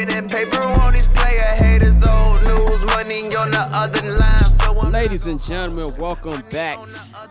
getting paper on these player haters. Old news, money on the other line. So ladies and gentlemen, welcome back.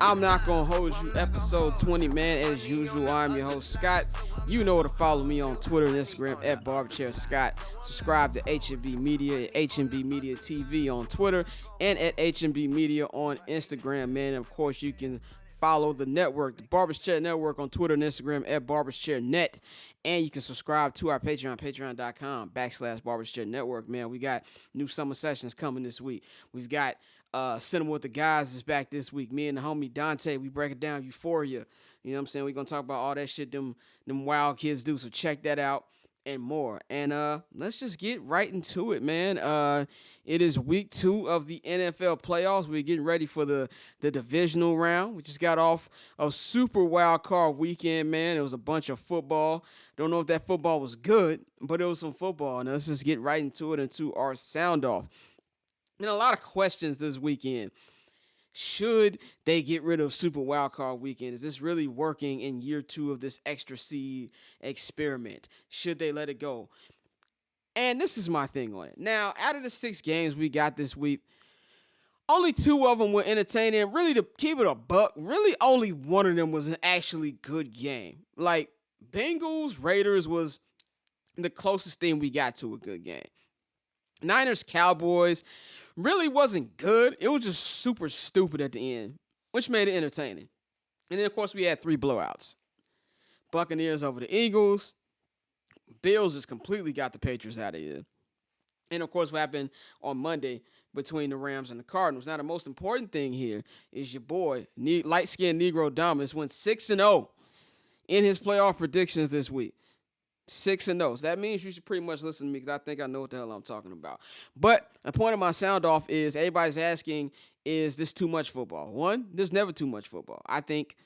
I'm not gonna hold you. Episode 20, man. As usual, I'm your host, Scott. You know to follow me on Twitter and Instagram at BarberchairScott. Subscribe to HNB Media at HNB Media TV on Twitter and at HNB Media on Instagram, man. And of course, you can follow the network, the Barbers Chair Network on Twitter and Instagram at BarbersChairNet. And you can subscribe to our Patreon, patreon.com/BarbersChair Network, man. We got new summer sessions coming this week. We've got Cinema with the Guys is back this week. Me and the homie Dante, we break it down, Euphoria. You know what I'm saying? We're going to talk about all that shit them wild kids do. So check that out and more. And let's just get right into it, man. It is week 2 of the NFL playoffs. We're getting ready for the divisional round. We just got off a super wild card weekend, man. It was a bunch of football. Don't know if that football was good, but it was some football. And let's just get right into it, into our sound off. And a lot of questions this weekend. Should they get rid of Super Wildcard Weekend? Is this really working in year 2 of this extra seed experiment? Should they let it go? And this is my thing on it. Now, out of the 6 games we got this week, only 2 of them were entertaining. Really, to keep it a buck, really only one of them was an actually good game. Like, Bengals, Raiders was the closest thing we got to a good game. Niners, Cowboys really wasn't good. It was just super stupid at the end, which made it entertaining. And then, of course, we had 3 blowouts. Buccaneers over the Eagles. Bills just completely got the Patriots out of here. And, of course, what happened on Monday between the Rams and the Cardinals. Now, the most important thing here is your boy, light-skinned Negro Dominus, went 6-0 in his playoff predictions this week. 6-0. So that means you should pretty much listen to me because I think I know what the hell I'm talking about. But the point of my sound off is everybody's asking, is this too much football? One, there's never too much football. I think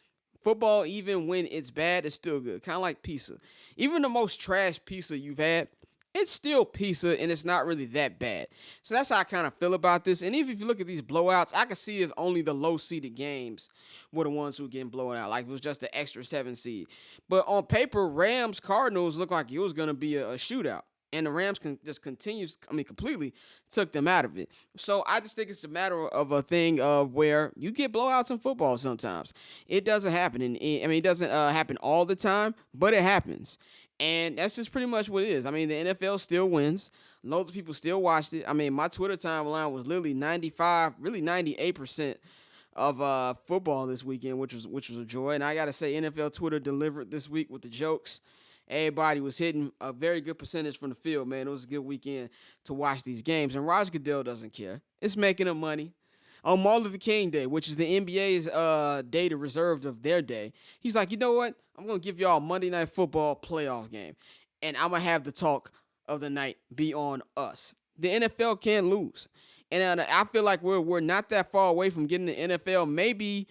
football, even when it's bad, is still good. Kind of like pizza. Even the most trash pizza you've had, it's still pizza, and it's not really that bad. So that's how I kind of feel about this. And even if you look at these blowouts, I can see if only the low-seeded games were the ones who were getting blown out. Like it was just the extra 7 seed. But on paper, Rams-Cardinals looked like it was going to be a shootout. And the Rams completely took them out of it. So I just think it's a matter of a thing of where you get blowouts in football sometimes. It doesn't happen. It doesn't happen all the time, but it happens. And that's just pretty much what it is. I mean, the NFL still wins. Loads of people still watched it. I mean, my Twitter timeline was literally 95, really 98% of football this weekend, which was a joy. And I got to say, NFL Twitter delivered this week with the jokes. Everybody was hitting a very good percentage from the field, man. It was a good weekend to watch these games. And Roger Goodell doesn't care. It's making them money. On Martin Luther King Day, which is the NBA's data reserved of their day, he's like, you know what? I'm going to give y'all a Monday Night Football playoff game, and I'm going to have the talk of the night be on us. The NFL can't lose. And I feel like we're not that far away from getting the NFL maybe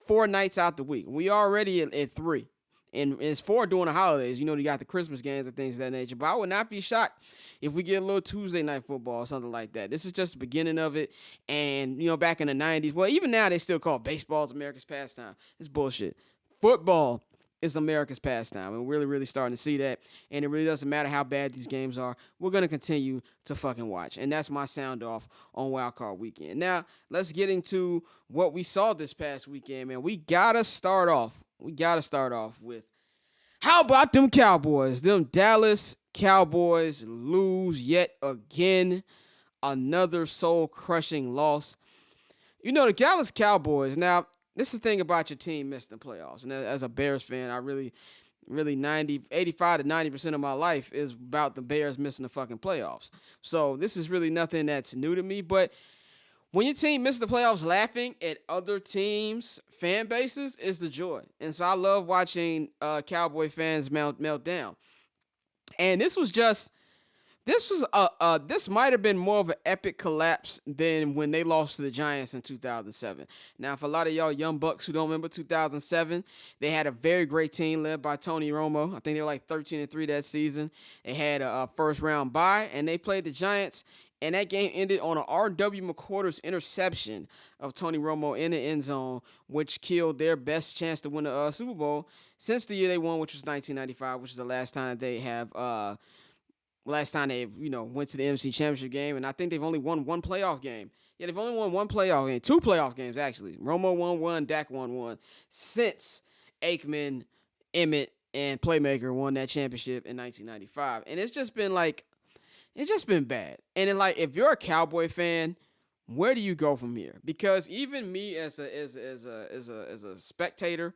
4 nights out the week. We already at 3. And it's 4 during the holidays. You know, you got the Christmas games and things of that nature. But I would not be shocked if we get a little Tuesday night football or something like that. This is just the beginning of it. And, you know, back in the 90s, well, even now they still call baseball America's pastime. It's bullshit. Football is America's pastime. And we're really, really starting to see that. And it really doesn't matter how bad these games are. We're going to continue to fucking watch. And that's my sound off on Wild Card Weekend. Now, let's get into what we saw this past weekend, man. We got to start off with, how about them Cowboys? Them Dallas Cowboys lose yet again. Another soul-crushing loss. You know, the Dallas Cowboys, now, this is the thing about your team missing the playoffs. And as a Bears fan, I really 85 to 90% of my life is about the Bears missing the fucking playoffs. So this is really nothing that's new to me. But when your team misses the playoffs, laughing at other teams' fan bases is the joy. And so I love watching Cowboy fans melt down. And this might have been more of an epic collapse than when they lost to the Giants in 2007. Now, for a lot of y'all young bucks who don't remember 2007, they had a very great team led by Tony Romo. I think they were like 13-3 that season. They had a first-round bye, and they played the Giants. And that game ended on an R.W. McQuarters interception of Tony Romo in the end zone, which killed their best chance to win the Super Bowl since the year they won, which was 1995, which is the last time they have last time they, went to the NFC Championship game, and I think they've only won one playoff game. Yeah, they've only won one playoff game, two playoff games, actually. Romo won one, Dak won one, since Aikman, Emmett, and Playmaker won that championship in 1995. And it's just been bad. And then, if you're a Cowboy fan, where do you go from here? Because even me as a spectator,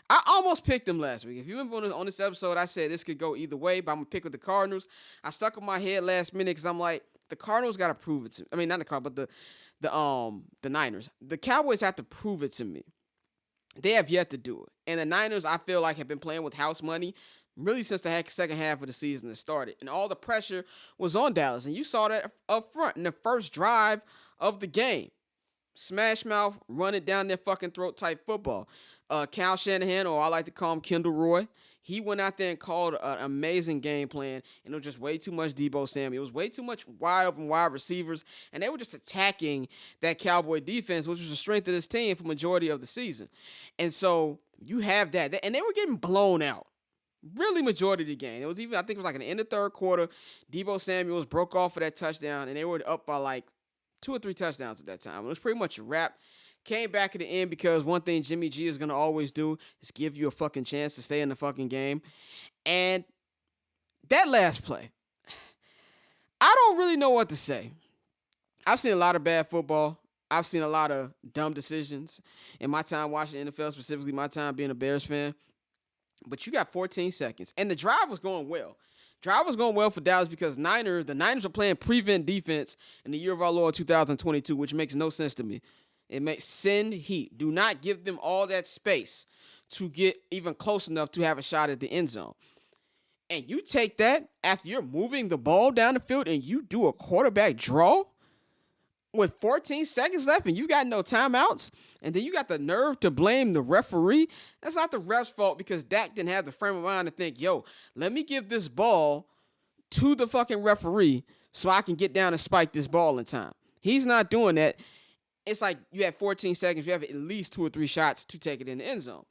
I almost picked them last week. If you remember on this episode, I said this could go either way, but I'm going to pick with the Cardinals. I stuck in my head last minute because I'm like, the Cardinals got to prove it to me. I mean, not the Cardinals, but the Niners. The Cowboys have to prove it to me. They have yet to do it. And the Niners, I feel like, have been playing with house money really since the second half of the season has started. And all the pressure was on Dallas. And you saw that up front in the first drive of the game. Smash mouth, run it down their fucking throat type football. Cal Shanahan, or I like to call him Kendall Roy, he went out there and called an amazing game plan, and it was just way too much Debo Samuel. It was way too much wide open wide receivers, and they were just attacking that Cowboy defense, which was the strength of this team for majority of the season. And so you have that. And they were getting blown out. Really majority of the game. It was even, I think it was like in the end of the third quarter, Debo Samuels broke off for that touchdown, and they were up by like 2 or 3 touchdowns at that time. It was pretty much a wrap. Came back at the end because one thing Jimmy G is going to always do is give you a fucking chance to stay in the fucking game. And that last play, I don't really know what to say. I've seen a lot of bad football. I've seen a lot of dumb decisions in my time watching NFL, specifically my time being a Bears fan. But you got 14 seconds. And the drive was going well. Drive was going well for Dallas because the Niners are playing prevent defense in the year of our Lord 2022, which makes no sense to me. It makes send heat. Do not give them all that space to get even close enough to have a shot at the end zone. And you take that after you're moving the ball down the field and you do a quarterback draw with 14 seconds left and you got no timeouts, and then you got the nerve to blame the referee. That's not the ref's fault because Dak didn't have the frame of mind to think, let me give this ball to the fucking referee so I can get down and spike this ball in time. He's not doing that. It's like you have 14 seconds. You have at least 2 or 3 shots to take it in the end zone.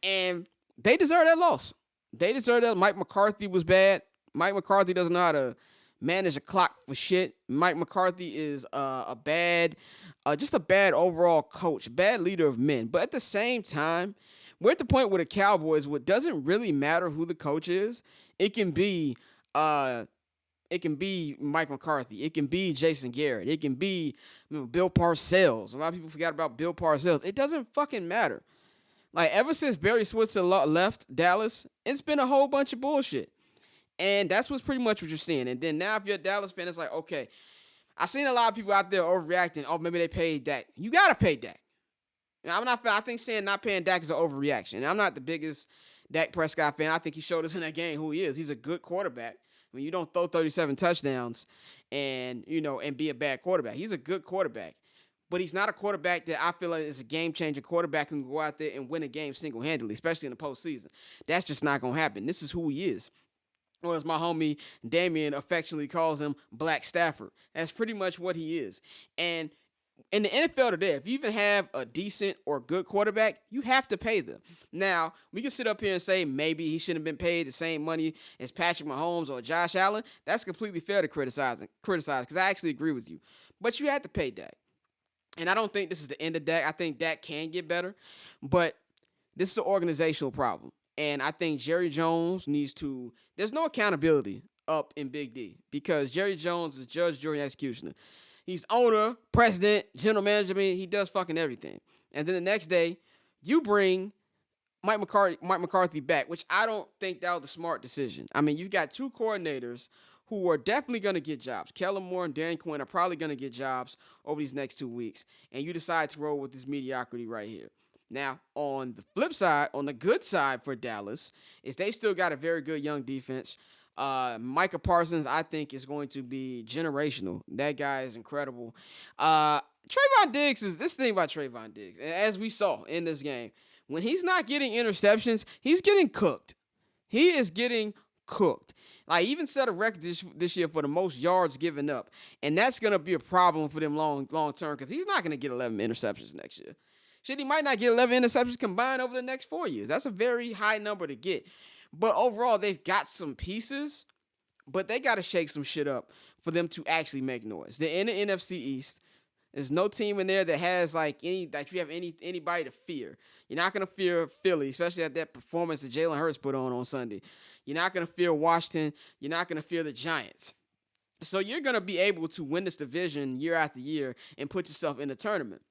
And they deserve that loss. They deserve that. Mike McCarthy was bad. Mike McCarthy doesn't know how to manage a clock for shit. Mike McCarthy is just a bad overall coach, bad leader of men. But at the same time, we're at the point where the Cowboys, what doesn't really matter who the coach is, it can be Mike McCarthy. It can be Jason Garrett. It can be Bill Parcells. A lot of people forgot about Bill Parcells. It doesn't fucking matter. Like, ever since Barry Switzer left Dallas, it's been a whole bunch of bullshit. And that's what's pretty much what you're seeing. And then now if you're a Dallas fan, it's like, okay, I've seen a lot of people out there overreacting. Oh, maybe they paid Dak. You got to pay Dak. And I think saying not paying Dak is an overreaction. And I'm not the biggest Dak Prescott fan. I think he showed us in that game who he is. He's a good quarterback. I mean, you don't throw 37 touchdowns and be a bad quarterback. He's a good quarterback. But he's not a quarterback that I feel like is a game-changing quarterback who can go out there and win a game single-handedly, especially in the postseason. That's just not going to happen. This is who he is. Or as my homie Damien affectionately calls him, Black Stafford. That's pretty much what he is. And in the NFL today, if you even have a decent or good quarterback, you have to pay them. Now, we can sit up here and say maybe he shouldn't have been paid the same money as Patrick Mahomes or Josh Allen. That's completely fair to criticize because I actually agree with you. But you have to pay Dak. And I don't think this is the end of Dak. I think Dak can get better. But this is an organizational problem. And I think Jerry Jones needs to – there's no accountability up in Big D because Jerry Jones is judge, jury, and executioner. He's owner, president, general manager. I mean, he does fucking everything. And then the next day, you bring Mike McCarthy back, which I don't think that was the smart decision. I mean, you've got 2 coordinators who are definitely going to get jobs. Kellen Moore and Dan Quinn are probably going to get jobs over these next 2 weeks. And you decide to roll with this mediocrity right here. Now, on the flip side, on the good side for Dallas, is they still got a very good young defense. Micah Parsons, I think, is going to be generational. That guy is incredible. Trayvon Diggs is this thing about Trayvon Diggs. As we saw in this game, when he's not getting interceptions, he's getting cooked. He is getting cooked. Like, even set a record this year for the most yards given up. And that's going to be a problem for them long term because he's not going to get 11 interceptions next year. Shit, he might not get 11 interceptions combined over the next 4 years. That's a very high number to get. But overall, they've got some pieces, but they got to shake some shit up for them to actually make noise. They're in the NFC East. There's no team in there that has anybody to fear. You're not gonna fear Philly, especially at that performance that Jalen Hurts put on Sunday. You're not gonna fear Washington. You're not gonna fear the Giants. So you're gonna be able to win this division year after year and put yourself in the tournament.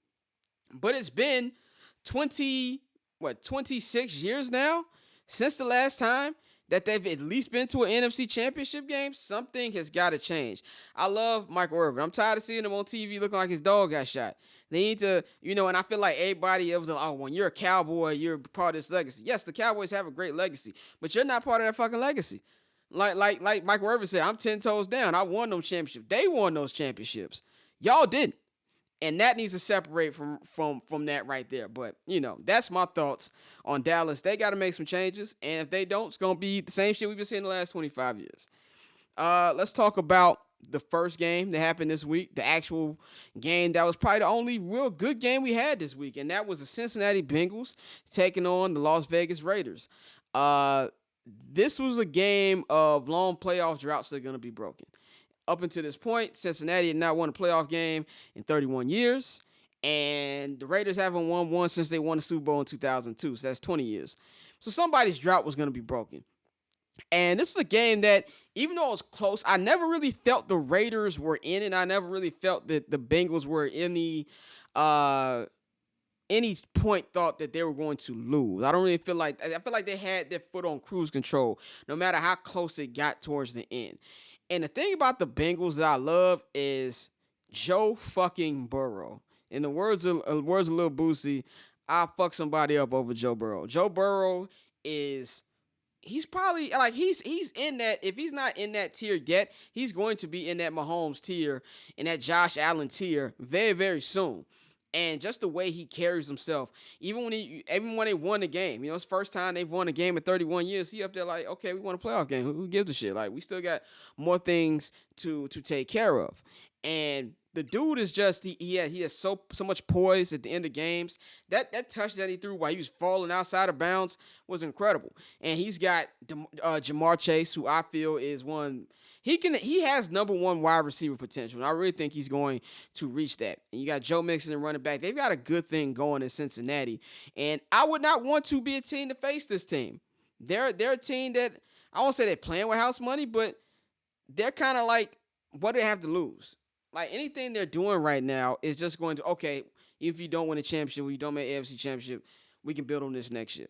But it's been 26 years now since the last time that they've at least been to an NFC championship game. Something has got to change. I love Michael Irvin. I'm tired of seeing him on TV looking like his dog got shot. They need to, and I feel like everybody else, when you're a Cowboy, you're part of this legacy. Yes, the Cowboys have a great legacy, but you're not part of that fucking legacy. Like Michael Irvin said, I'm 10 toes down. I won those championships. They won those championships. Y'all didn't. And that needs to separate from that right there. But, that's my thoughts on Dallas. They got to make some changes. And if they don't, it's going to be the same shit we've been seeing the last 25 years. Let's talk about the first game that happened this week. The actual game that was probably the only real good game we had this week. And that was the Cincinnati Bengals taking on the Las Vegas Raiders. This was a game of long playoff droughts that are going to be broken. Up until this point, Cincinnati had not won a playoff game in 31 years, and the Raiders haven't won one since they won the Super Bowl in 2002, so that's 20 years. So somebody's drought was going to be broken. And this is a game that, even though it was close, I never really felt the Raiders were in it. I never really felt that the Bengals were in the any point thought that they were going to lose. I feel like they had their foot on cruise control, no matter how close it got towards the end. And the thing about the Bengals that I love is Joe fucking Burrow. In the words of Lil Boosie, I'll fuck somebody up over Joe Burrow. Joe Burrow he's probably he's in that. If he's not in that tier yet, he's going to be in that Mahomes tier, in that Josh Allen tier very, very soon. And just the way he carries himself, even when they won the game, it's the first time they've won a game in 31 years. He up there like, okay, we won a playoff game. Who gives a shit? Like, we still got more things to take care of. And the dude is just he has so much poise at the end of games. That touch that he threw while he was falling outside of bounds was incredible. And he's got Jamar Chase, who I feel is one. He has number one wide receiver potential, and I really think he's going to reach that. And you got Joe Mixon and running back. They've got a good thing going in Cincinnati, and I would not want to be a team to face this team. They're a team that I won't say they're playing with house money, but they're kind of like, what do they have to lose? Like, anything they're doing right now is just going to, okay, if you don't win a championship, or you don't make AFC championship, we can build on this next year.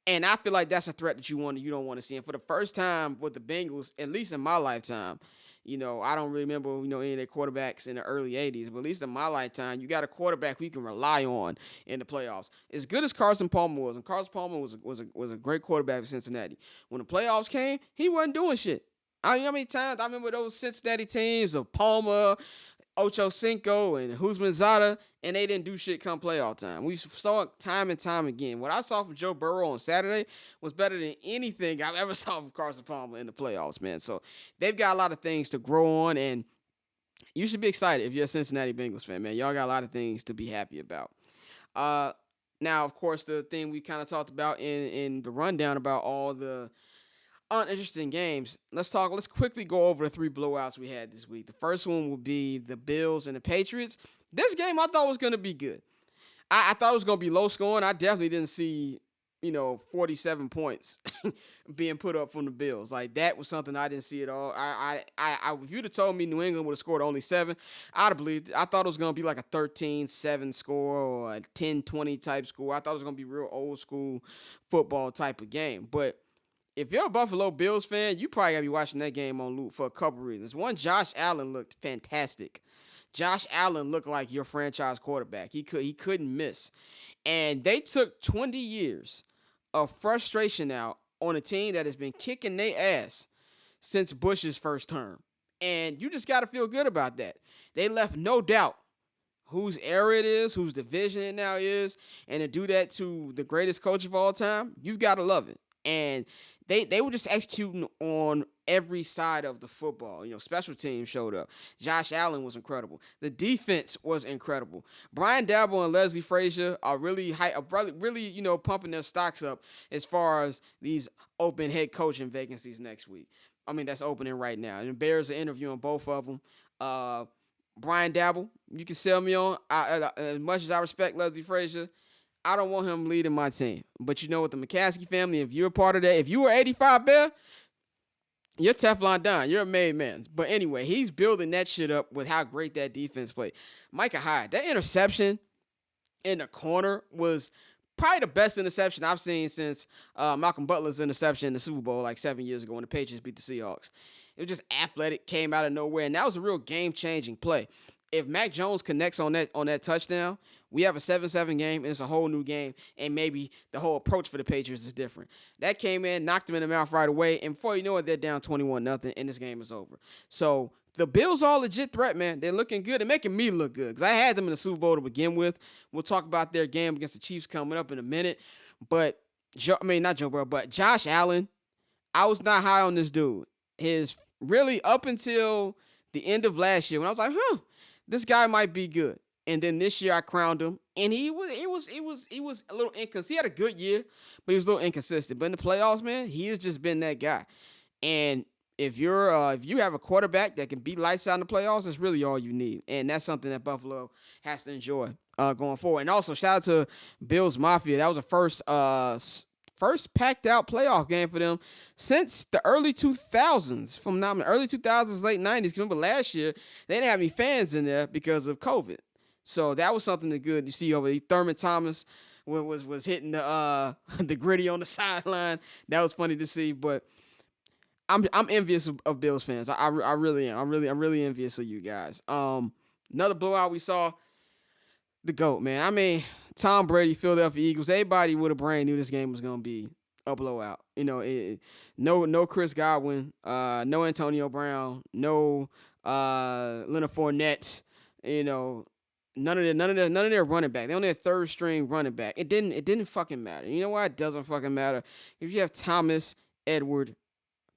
And I feel like that's a threat that you don't want to see. And for the first time with the Bengals, at least in my lifetime, I don't remember, any of their quarterbacks in the early 80s, but at least in my lifetime, you got a quarterback who you can rely on in the playoffs. As good as Carson Palmer was, and Carson Palmer was a great quarterback for Cincinnati. When the playoffs came, he wasn't doing shit. I mean, how many times I remember those Cincinnati teams of Palmer, Ocho Cinco, and Huzmanzada, and they didn't do shit come playoff time. We saw it time and time again. What I saw from Joe Burrow on Saturday was better than anything I've ever saw from Carson Palmer in the playoffs, man. So they've got a lot of things to grow on, and you should be excited if you're a Cincinnati Bengals fan, man. Y'all got a lot of things to be happy about. Now, of course, the thing we kind of talked about in the rundown about all the uninteresting games. Let's quickly go over the three blowouts we had this week. The first one will be the Bills and the Patriots. This game I thought was going to be good. I thought it was going to be low scoring. I definitely didn't see, 47 points being put up from the Bills. Like, that was something I didn't see at all. If you'd have told me New England would have scored only 7, I'd have believed it. I thought it was going to be like a 13-7 score or a 10-20 type score. I thought it was going to be real old school football type of game. But if you're a Buffalo Bills fan, you probably got to be watching that game on loop for a couple reasons. One, Josh Allen looked fantastic. Josh Allen looked like your franchise quarterback. He couldn't miss. And they took 20 years of frustration out on a team that has been kicking their ass since Bush's first term. And you just got to feel good about that. They left no doubt whose era it is, whose division it now is, and to do that to the greatest coach of all time, you've got to love it. And they were just executing on every side of the football. Special teams showed up. Josh Allen was incredible. The defense was incredible. Brian Daboll and Leslie Frazier are really pumping their stocks up as far as these open head coaching vacancies next week. I mean, that's opening right now. And the Bears are interviewing both of them. Brian Dabble, you can sell me on. As much as I respect Leslie Frazier, I don't want him leading my team. But you know what, the McCaskey family, if you're a part of that, if you were 85 Bear, you're Teflon Don. You're a made man. But anyway, he's building that shit up with how great that defense played. Micah Hyde, that interception in the corner was probably the best interception I've seen since Malcolm Butler's interception in the Super Bowl like 7 years ago when the Patriots beat the Seahawks. It was just athletic, came out of nowhere, and that was a real game-changing play. If Mac Jones connects on that touchdown, we have a 7-7 game, and it's a whole new game, and maybe the whole approach for the Patriots is different. That came in, knocked them in the mouth right away, and before you know it, they're down 21-0, and this game is over. So the Bills are a legit threat, man. They're looking good. They're making me look good, because I had them in the Super Bowl to begin with. We'll talk about their game against the Chiefs coming up in a minute. But, but Josh Allen, I was not high on this dude. Really up until the end of last year when I was like, this guy might be good. And then this year I crowned him, and he was a little inconsistent. He had a good year, but he was a little inconsistent. But in the playoffs, man, he has just been that guy. And if you have a quarterback that can beat lights out in the playoffs, that's really all you need. And that's something that Buffalo has to enjoy going forward. And also shout out to Bills Mafia. That was the first packed out playoff game for them since the early 2000s. From now, early 2000s, late 90s. Remember last year, they didn't have any fans in there because of COVID. So that was something good to see over there. Thurman Thomas was hitting the gritty on the sideline. That was funny to see. But I'm envious of Bills fans. I really am. I'm really envious of you guys. Another blowout we saw. The GOAT, man. I mean, Tom Brady, Philadelphia Eagles. Everybody with a brain knew this game was gonna be a blowout. You know, no Chris Godwin, no Antonio Brown, no Leonard Fournette. You know, none of their running back. They only had third string running back. It didn't fucking matter. You know why it doesn't fucking matter? If you have Thomas Edward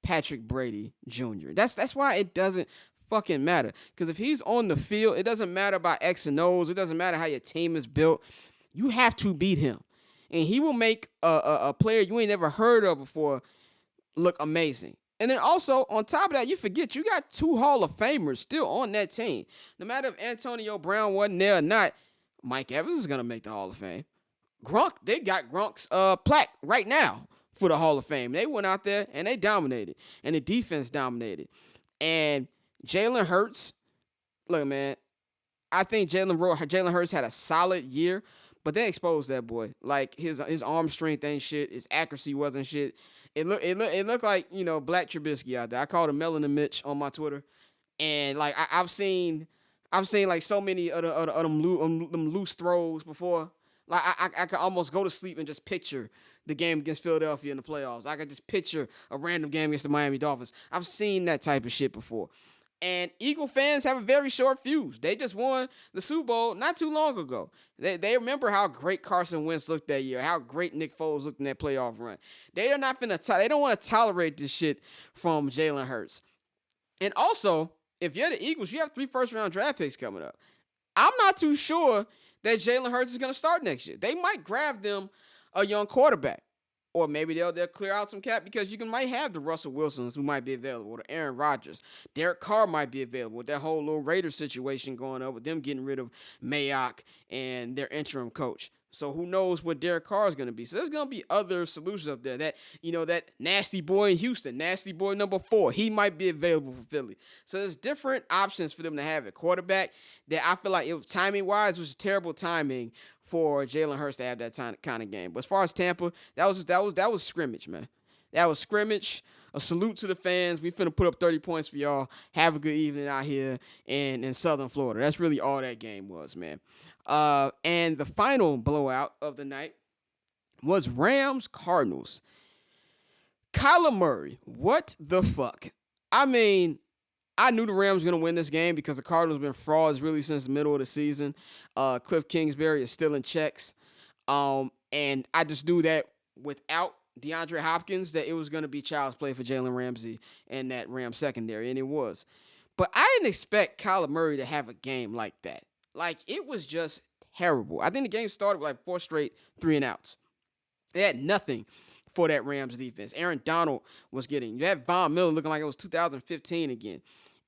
Patrick Brady Jr. That's why it doesn't fucking matter. Because if he's on the field, it doesn't matter about X and O's. It doesn't matter how your team is built. You have to beat him. And he will make a player you ain't never heard of before look amazing. And then also, on top of that, you forget you got 2 Hall of Famers still on that team. No matter if Antonio Brown wasn't there or not, Mike Evans is going to make the Hall of Fame. Gronk, they got Gronk's plaque right now for the Hall of Fame. They went out there and they dominated. And the defense dominated. And Jalen Hurts, look, man, I think Jalen Hurts had a solid year, but they exposed that boy. Like his arm strength ain't shit. His accuracy wasn't shit. It looked like, you know, Black Trubisky out there. I called him Melanin Mitch on my Twitter, and like I've seen like so many of them loose throws before. Like I could almost go to sleep and just picture the game against Philadelphia in the playoffs. I could just picture a random game against the Miami Dolphins. I've seen that type of shit before. And Eagle fans have a very short fuse. They just won the Super Bowl not too long ago. They remember how great Carson Wentz looked that year, how great Nick Foles looked in that playoff run. They don't want to tolerate this shit from Jalen Hurts. And also, if you're the Eagles, you have 3 first-round draft picks coming up. I'm not too sure that Jalen Hurts is going to start next year. They might grab them a young quarterback. Or maybe they'll clear out some cap because you might have the Russell Wilsons who might be available, or the Aaron Rodgers. Derek Carr might be available with that whole little Raiders situation going on with them getting rid of Mayock and their interim coach. So who knows what Derek Carr is going to be. So there's going to be other solutions up there. That nasty boy in Houston, nasty boy number 4, he might be available for Philly. So there's different options for them to have at quarterback that I feel like, it was timing-wise, it was terrible timing for Jalen Hurts to have that kind of game. But as far as Tampa, that was scrimmage, man. That was scrimmage. A salute to the fans. We finna put up 30 points for y'all. Have a good evening out here in Southern Florida. That's really all that game was, man. And the final blowout of the night was Rams-Cardinals. Kyler Murray, what the fuck? I mean, I knew the Rams were going to win this game because the Cardinals have been frauds really since the middle of the season. Cliff Kingsbury is still in checks. And I just knew that without DeAndre Hopkins, that it was going to be child's play for Jalen Ramsey and that Rams secondary, and it was. But I didn't expect Kyler Murray to have a game like that. Like, it was just terrible. I think the game started with like 4 straight 3-and-outs. They had nothing for that Rams defense. Aaron Donald was getting. You had Von Miller looking like it was 2015 again.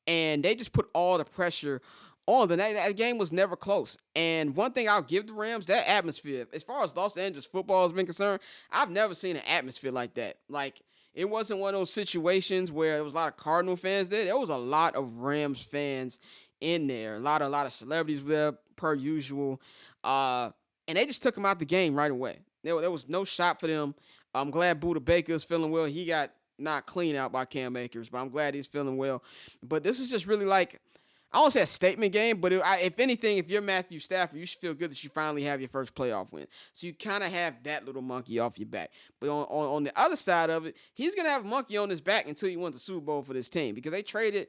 And they just put all the pressure on the night. That game was never close. And one thing I'll give the Rams, that atmosphere, as far as Los Angeles football has been concerned, I've never seen an atmosphere like that. Like, it wasn't one of those situations where there was a lot of Cardinal fans there. There was a lot of Rams fans in there. A lot of celebrities there, per usual. And they just took them out the game right away. There was no shot for them. I'm glad Buda Baker is feeling well. He got not clean out by Cam Akers, but I'm glad he's feeling well. But this is just really like, I don't say a statement game, but if anything, if you're Matthew Stafford, you should feel good that you finally have your first playoff win. So you kind of have that little monkey off your back. But on the other side of it, he's going to have a monkey on his back until he wins the Super Bowl for this team, because they traded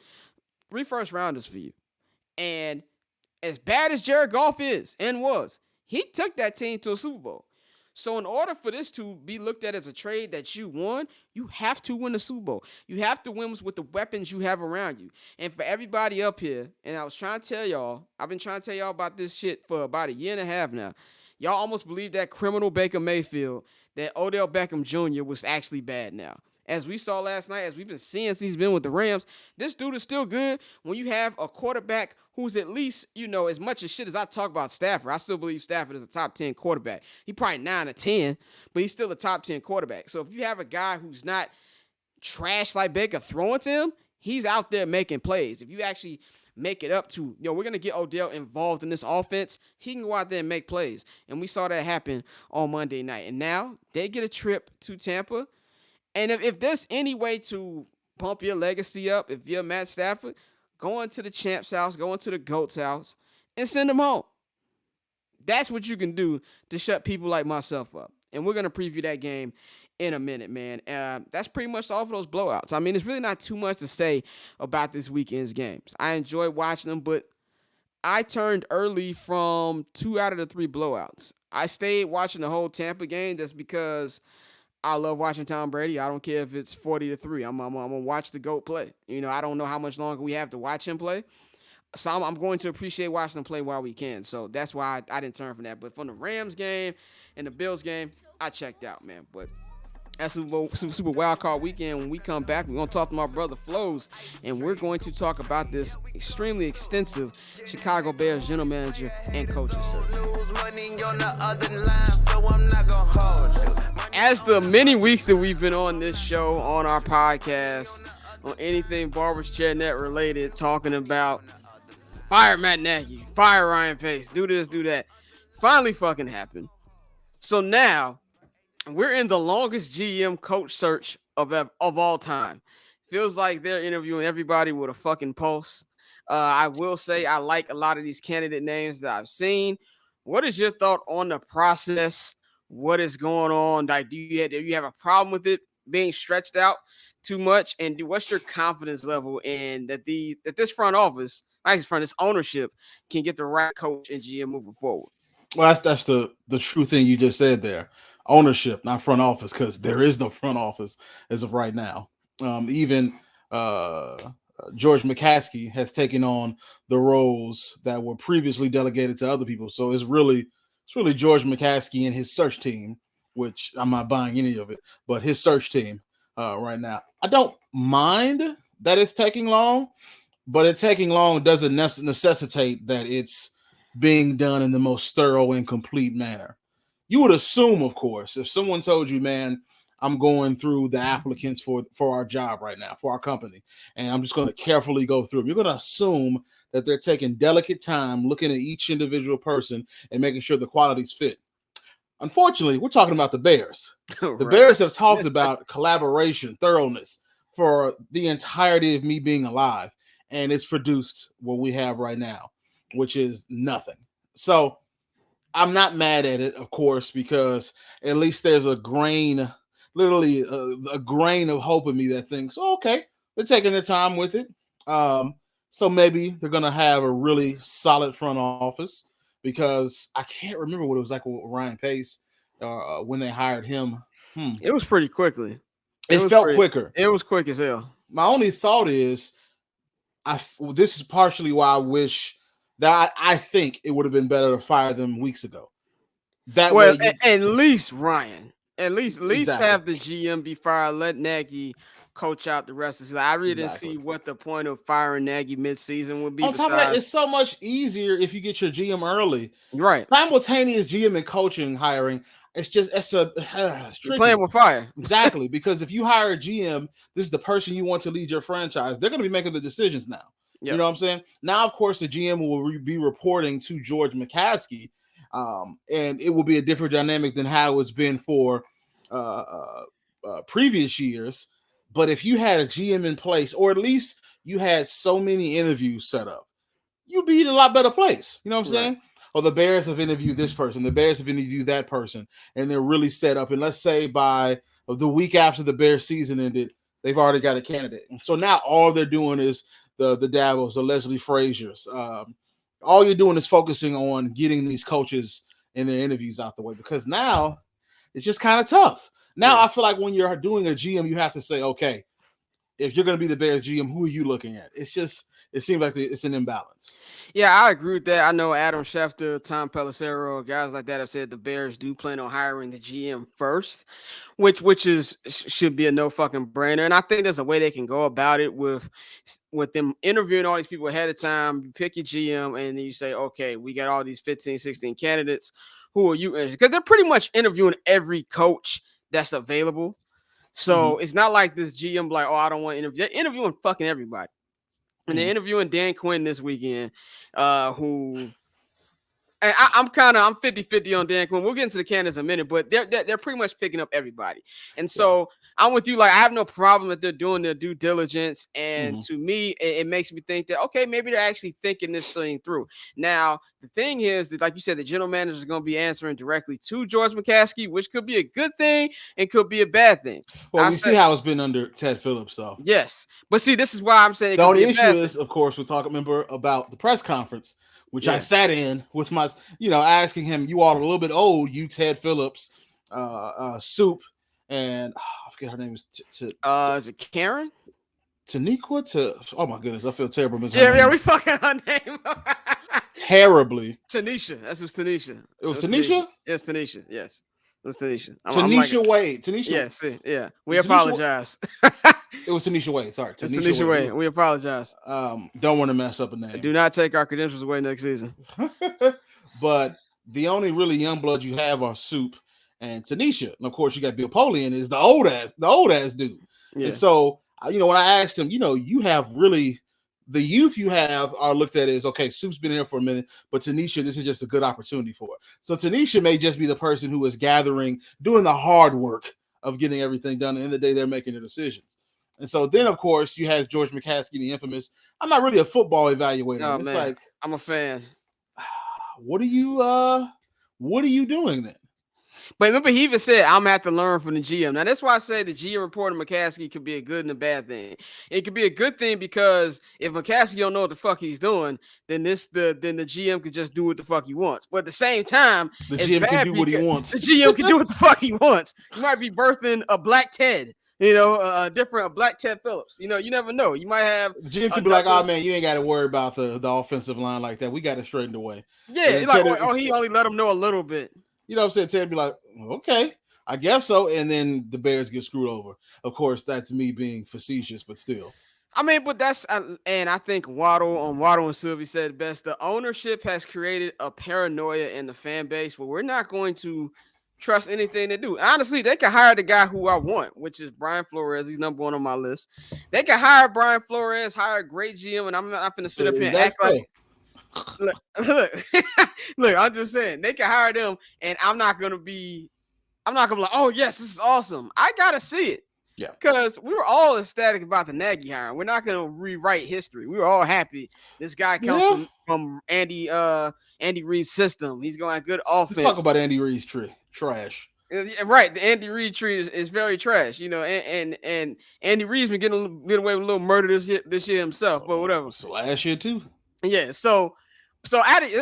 3 first-rounders for you. And as bad as Jared Goff is and was, he took that team to a Super Bowl. So in order for this to be looked at as a trade that you won, you have to win the Super Bowl. You have to win with the weapons you have around you. And for everybody up here, and I was trying to tell y'all, I've been trying to tell y'all about this shit for about a year and a half now. Y'all almost believe that criminal Baker Mayfield, that Odell Beckham Jr. was actually bad now. As we saw last night, as we've been seeing since he's been with the Rams, this dude is still good when you have a quarterback who's at least, as much as shit as I talk about Stafford, I still believe Stafford is a top 10 quarterback. He probably 9 or 10, but he's still a top 10 quarterback. So if you have a guy who's not trash like Baker throwing to him, he's out there making plays. If you actually make it up to, we're going to get Odell involved in this offense, he can go out there and make plays. And we saw that happen on Monday night. And now they get a trip to Tampa. And if there's any way to bump your legacy up, if you're Matt Stafford, go into the champ's house, go into the GOAT's house, and send them home. That's what you can do to shut people like myself up. And we're going to preview that game in a minute, man. That's pretty much all for those blowouts. I mean, there's really not too much to say about this weekend's games. I enjoyed watching them, but I turned early from 2 out of the 3 blowouts. I stayed watching the whole Tampa game just because I love watching Tom Brady. I don't care if it's 40-3. I'm going to watch the GOAT play. I don't know how much longer we have to watch him play. So I'm going to appreciate watching him play while we can. So that's why I didn't turn from that. But from the Rams game and the Bills game, I checked out, man. But that's Super Wild Card Weekend. When we come back, we're going to talk to my brother Flows, and we're going to talk about this extremely extensive Chicago Bears general manager and coaching search. As the many weeks that we've been on this show, on our podcast, on anything Barber's Chair Net related, talking about fire Matt Nagy, fire Ryan Pace, do this, do that, finally fucking happened. So now we're in the longest GM coach search of all time. Feels like they're interviewing everybody with a fucking pulse. I will say I like a lot of these candidate names that I've seen. What is your thought on the process? What is going on? Like, do you have a problem with it being stretched out too much? And what's your confidence level in that this front office, this ownership, can get the right coach and GM moving forward? Well, that's the true thing you just said there. Ownership, not front office, because there is no front office as of right now. Even George McCaskey has taken on the roles that were previously delegated to other people. So it's really George McCaskey and his search team, which I'm not buying any of it, but his search team right now. I don't mind that it's taking long, but it taking long doesn't necessitate that it's being done in the most thorough and complete manner. You would assume, of course, if someone told you, man, I'm going through the applicants for our job right now, for our company, and I'm just going to carefully go through them, you're going to assume that they're taking delicate time looking at each individual person and making sure the qualities fit. Unfortunately, we're talking about the Bears. The right. Bears have talked about collaboration, thoroughness for the entirety of me being alive, and it's produced what we have right now, which is nothing. So I'm not mad at it, of course, because at least there's a grain, literally a grain of hope in me that thinks, oh, okay, they're taking their time with it. So maybe they're going to have a really solid front office, because I can't remember what it was like with Ryan Pace when they hired him. It was pretty quickly. It felt quicker. It was quick as hell. My only thought is, this is partially why I wish that I think it would have been better to fire them weeks ago. That way, at least Ryan. At least Exactly. have the GM be fired. Let Nagy coach out the rest of the season. I really didn't Exactly. see what the point of firing Nagy mid-season would be. On top of that, it's Besides, so much easier if you get your GM early. right, Simultaneous GM and coaching hiring, it's you're tricky. playing with fire. Exactly, because if you hire a GM, this is the person you want to lead your franchise. They're going to be making the decisions now. Yep. You know what I'm saying? Now, of course, the GM will be reporting to George McCaskey, and it will be a different dynamic than how it's been for previous years. But if you had a GM in place, or at least you had so many interviews set up, you'd be in a lot better place. You know what I'm saying? Or the Bears have interviewed this person, the Bears have interviewed that person, and they're really set up. And let's say by the week after the Bears season ended, they've already got a candidate. So now all they're doing is the Davos, the Leslie Frazier's. All you're doing is focusing on getting these coaches and their interviews out the way, because now it's just kind of tough. Now I feel like when you're doing a GM, you have to say, okay, if you're going to be the Bears GM, who are you looking at? It seems like it's an imbalance. Yeah, I agree with that. I know Adam Schefter, Tom Pelissero, guys like that have said the Bears do plan on hiring the GM first, which should be a no fucking brainer. And I think there's a way they can go about it with them interviewing all these people ahead of time. You pick your GM and then you say, okay, we got all these 15, 16 candidates. Who are you interested? Because they're pretty much interviewing every coach that's available. So it's not like this GM like, oh, I don't want to interview. They're interviewing fucking everybody. And they're interviewing Dan Quinn this weekend, who and I'm 50-50 on Dan Quinn. We'll get into the candidates in a minute, but they're pretty much picking up everybody. And so I'm with you. Like, I have no problem that they're doing their due diligence. And to me, it makes me think that, okay, maybe they're actually thinking this thing through. Now, the thing is that, like you said, the general manager is going to be answering directly to George McCaskey, which could be a good thing and could be a bad thing. Well, we see how it's been under Ted Phillips, though. Yes. But see, this is why I'm saying the only issue is, of course, we're talking about the press conference, which I sat in with my, asking him, you all a little bit old, you Ted Phillips, Soup, and I forget her name is. Is it Karen? Taniqua? Oh my goodness, I feel terrible. Yeah, we fucking her name. Terribly. Tanisha. That's what's Tanisha. It was Tanisha? Yes, Tanisha. Yes. It was Tanisha. Tanisha Wade. Tanisha. Yes, yeah. We apologize. It was Tanisha Wade. Sorry. Tanisha Wade. We apologize. Don't want to mess up a name. Do not take our credentials away next season. But the only really young blood you have are Soup and Tanisha. And of course, you got Bill Polian is the old ass dude. Yeah. And so, when I asked him, you have really the youth you have are looked at as, okay, Soup's been here for a minute, but Tanisha, this is just a good opportunity for her. So Tanisha may just be the person who is doing the hard work of getting everything done. At the end of the day, they're making the decisions. And so then, of course, you have George McCaskey, the infamous. I'm not really a football evaluator. Oh, it's man. like, I'm a fan. What are you doing then? But remember, he even said, I'm going to have to learn from the GM. Now, that's why I say the GM reporting McCaskey could be a good and a bad thing. It could be a good thing because if McCaskey don't know what the fuck he's doing, then the GM could just do what the fuck he wants. But at the same time, the GM can do what he wants. The GM can do what the fuck he wants. He might be birthing a black Ted. A black Ted Phillips. You never know. You might have the GM could be like, "Oh man, you ain't got to worry about the offensive line like that. We got it straightened away." Yeah, he only let him know a little bit. You know what I'm saying? Ted be like, "Okay, I guess so," and then the Bears get screwed over. Of course, that's me being facetious, but still. I mean, but that's and I think Waddle and Sylvie said it best. The ownership has created a paranoia in the fan base where we're not going to trust anything they do. Honestly, they can hire the guy who I want, which is Brian Flores. He's number one on my list. They can hire Brian Flores, hire a great GM, and I'm not going to sit up here and act like. Look, I'm just saying they can hire them, and I'm not gonna be like, oh yes, this is awesome. I gotta see it. Yeah, because we were all ecstatic about the Nagy hiring. We're not gonna rewrite history. We were all happy. This guy comes from Andy Reid's system. He's going to have good offense. Let's talk about Andy Reid's trash. Right, the Andy Reid tree is very trash, and Andy Reid's been getting away with a little murder this year himself, but whatever. So last year too. Yeah, so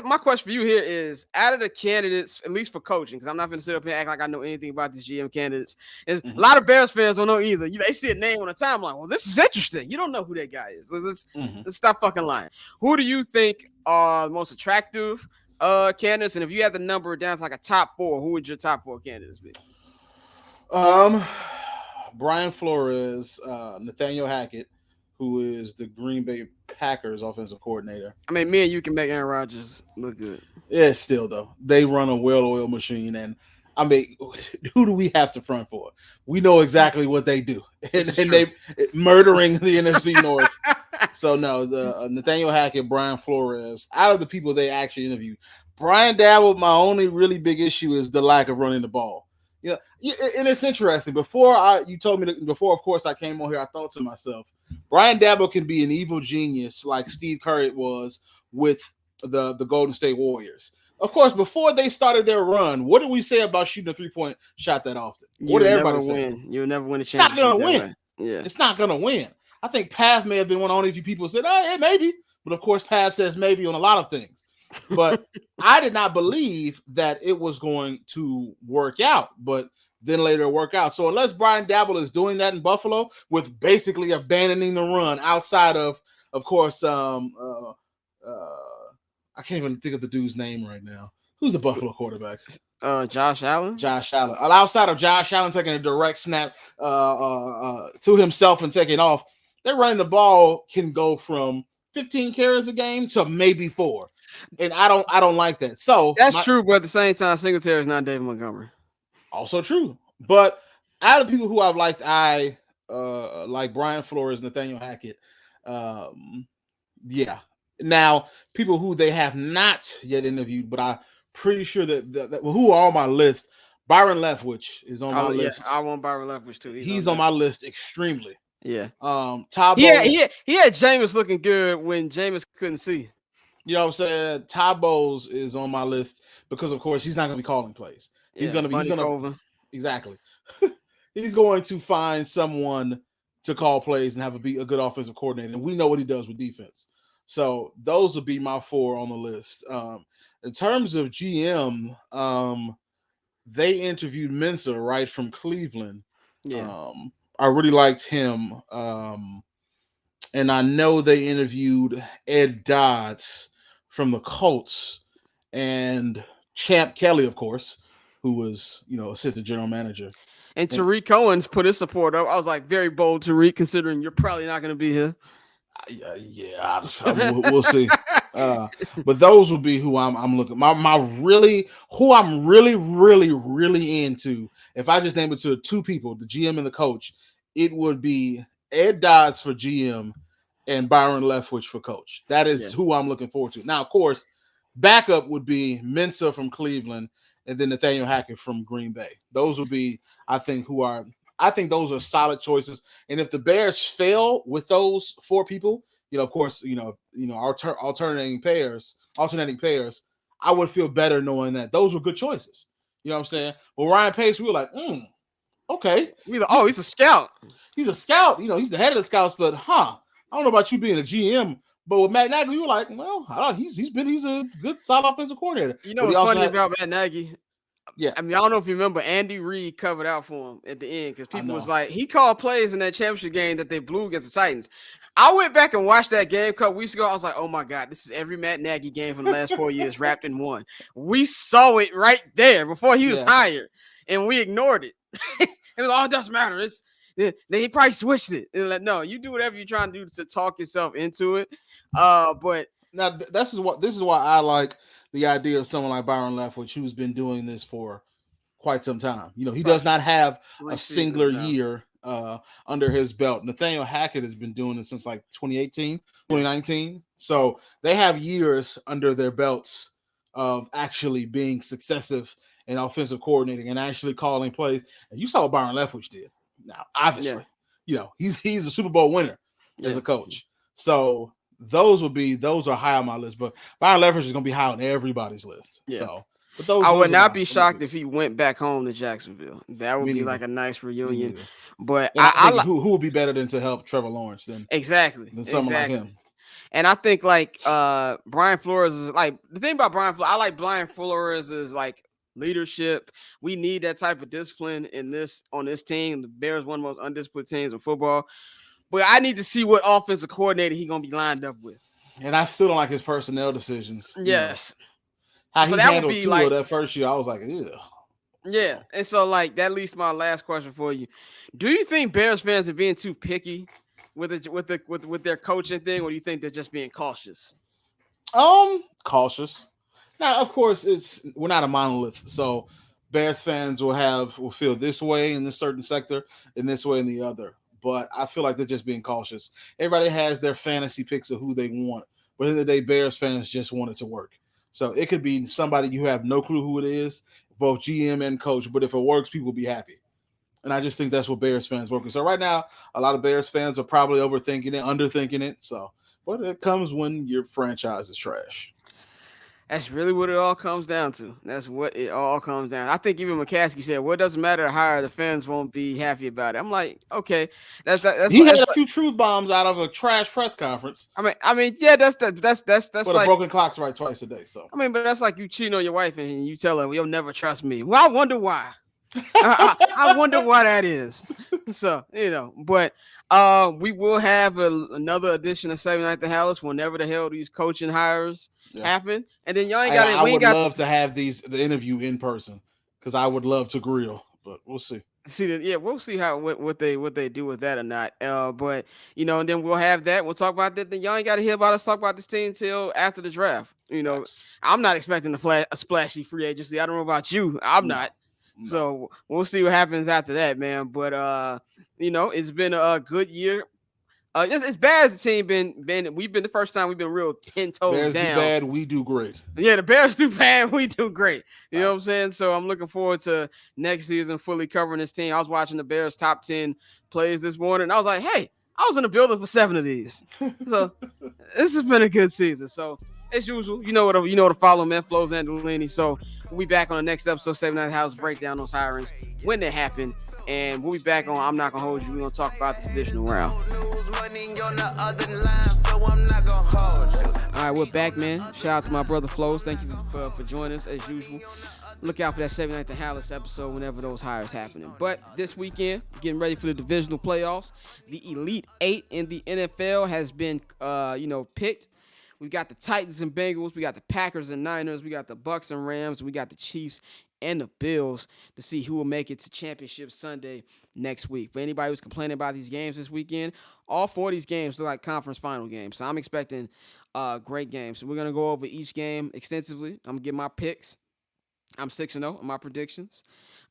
my question for you here is, out of the candidates, at least for coaching, because I'm not going to sit up here and act like I know anything about these GM candidates. A lot of Bears fans don't know either. They see a name on the timeline. Well, this is interesting. You don't know who that guy is. Let's stop fucking lying. Who do you think are the most attractive candidates? And if you had the number down to like a top four, who would your top four candidates be? Brian Flores, Nathaniel Hackett, who is the Green Bay Packers offensive coordinator. I mean, me and you can make Aaron Rodgers look good. Yeah, still though, they run a well-oiled machine, and I mean, who do we have to front for? We know exactly what they do, and they murdering the NFC North. So no, the Nathaniel Hackett, Brian Flores, out of the people they actually interviewed, Brian Dabble. My only really big issue is the lack of running the ball. You know, and it's interesting. You told me that, before, of course, I came on here. I thought to myself, Brian Dabble can be an evil genius like Steve Kerr was with the Golden State Warriors. Of course, before they started their run, what did we say about shooting a 3-point shot that often? What did everybody say? You'll never win a championship. It's not going to win. Right. Yeah, it's not going to win. I think Path may have been one of the only few people who said, "Oh, yeah, maybe." But of course, Path says maybe on a lot of things. But I did not believe that it was going to work out. But then later work out. So unless Brian Dabble is doing that in Buffalo with basically abandoning the run outside of course, I can't even think of the dude's name right now. Who's the Buffalo quarterback? Josh Allen. Josh Allen. Outside of Josh Allen taking a direct snap to himself and taking off, they're running the ball can go from 15 carries a game to maybe 4. And I don't like that. So that's true, but at the same time, Singletary is not David Montgomery. Also true. But out of the people who I've liked, I like Brian Flores, Nathaniel Hackett. Yeah. Now, people who they have not yet interviewed, but I'm pretty sure that who are on my list. Byron Leftwich is on my list. I want Byron Leftwich too. He's on my list extremely. Yeah. Tabo. He had Jameis looking good when Jameis couldn't see. You know what I'm saying? Tabos is on my list because, of course, he's not going to be calling plays. He's going to exactly. He's going to find someone to call plays and have a good offensive coordinator. And we know what he does with defense. So those would be my 4 on the list. In terms of GM, they interviewed Mensa right from Cleveland. Yeah. I really liked him. And I know they interviewed Ed Dodds from the Colts and Champ Kelly, of course, who was, assistant general manager. And Tariq Cohen's put his support up. I was like, very bold, Tariq, considering you're probably not going to be here. We'll see. But those would be who I'm looking. Who I'm really into. If I just name it to 2 people, the GM and the coach, it would be Ed Dodds for GM and Byron Leftwich for coach. That is who I'm looking forward to. Now, of course, backup would be Mensa from Cleveland and then Nathaniel Hackett from Green Bay. Those would be, I think those are solid choices. And if the Bears fail with those 4 people, of course, alternating pairs, I would feel better knowing that those were good choices. You know what I'm saying? Well, Ryan Pace, we were like, okay. He's a scout. He's a scout. He's the head of the scouts, but I don't know about you being a GM. But with Matt Nagy, we were like, well, he's a good, solid offensive coordinator. What's funny about Matt Nagy? Yeah. I mean, I don't know if you remember, Andy Reid covered out for him at the end because people was like, he called plays in that championship game that they blew against the Titans. I went back and watched that game a couple weeks ago. I was like, oh my God, this is every Matt Nagy game from the last 4 years wrapped in one. We saw it right there before he was hired, and we ignored it. It was, it doesn't matter. They probably switched it. And like, no, you do whatever you're trying to do to talk yourself into it. But now this is why I like the idea of someone like Byron Leftwich, who's been doing this for quite some time. He does not have a singular year under his belt. Nathaniel Hackett has been doing it since like 2018, 2019. So they have years under their belts of actually being successive and offensive coordinating and actually calling plays. And you saw what Byron Leftwich did. Now, obviously, he's a Super Bowl winner as a coach. So those are high on my list. But Byron Leftwich is going to be high on everybody's list. Yeah. So, I would not be shocked if he went back home to Jacksonville. That would be like a nice reunion. But who would be better than to help Trevor Lawrence than someone like him? And I think like Brian Flores is like the thing about Brian Flores. I like Brian Flores is like leadership. We need that type of discipline on this team. The Bears one of the most undisciplined teams in football. But I need to see what offensive coordinator he's gonna be lined up with. And I still don't like his personnel decisions. Yes. How he handled Tua that first year, I was like, ew. Yeah, So, and so like that leads to my last question for you. Do you think Bears fans are being too picky with their coaching thing, or do you think they're just being cautious? cautious. Now, of course, we're not a monolith, so Bears fans will feel this way in this certain sector and this way in the other. But I feel like they're just being cautious. Everybody has their fantasy picks of who they want, but at the end of the day, Bears fans just want it to work. So it could be somebody you have no clue who it is, both GM and coach. But if it works, people will be happy. And I just think that's what Bears fans work. So right now, a lot of Bears fans are probably overthinking it, underthinking it. So, but it comes when your franchise is trash. That's really what it all comes down to. That's what it all comes down. I think even McCaskey said, "Well, it doesn't matter how the fans won't be happy about it." I'm like, okay, He had that's a few truth bombs out of a trash press conference, yeah, that's but a like, broken clock's right twice a day. So but that's like you cheating on your wife and you tell her, well, "You'll never trust me." Well, I wonder why. I wonder why that is. So, but we will have another edition of 7 Night the Hallis whenever the hell these coaching hires yeah, happen. And then y'all ain't got it. I We ain't would got love to have the interview in person because I would love to grill, but we'll see. see that. Yeah, we'll see how what they do with that or not. But and then we'll have that. We'll talk about that. Then y'all ain't got to hear about us talk about this team until after the draft. Facts. I'm not expecting a splashy free agency. I don't know about you. I'm No, not. no. So we'll see what happens after that, man. But it's been a good year. It's bad as the team been. We've been the first time we've been real 10 toes Bears down. do bad, we do great. Yeah, the Bears do bad, we do great. You know what I'm saying? So I'm looking forward to next season fully covering this team. I was watching the Bears top 10 plays this morning, and I was like, hey, I was in the building for 7 of these. So this has been a good season. So as usual, you know what to follow, man. Flows and Delini. So we'll be back on the next episode, 7 Night House, break down those hirings when they happen. And we'll be back on I'm Not Gonna Hold You. We're gonna talk about the divisional round. All right, we're back, man. Shout out to my brother Flows. Thank you for joining us as usual. Look out for that 7 Night the Hallis episode whenever those hires happening. But this weekend, getting ready for the divisional playoffs. The Elite 8 in the NFL has been picked. We got the Titans and Bengals. We got the Packers and Niners. We got the Bucks and Rams. We got the Chiefs and the Bills to see who will make it to Championship Sunday next week. For anybody who's complaining about these games this weekend, all 4 of these games look like conference final games. So I'm expecting great games. So we're going to go over each game extensively. I'm going to give my picks. I'm 6-0 on my predictions.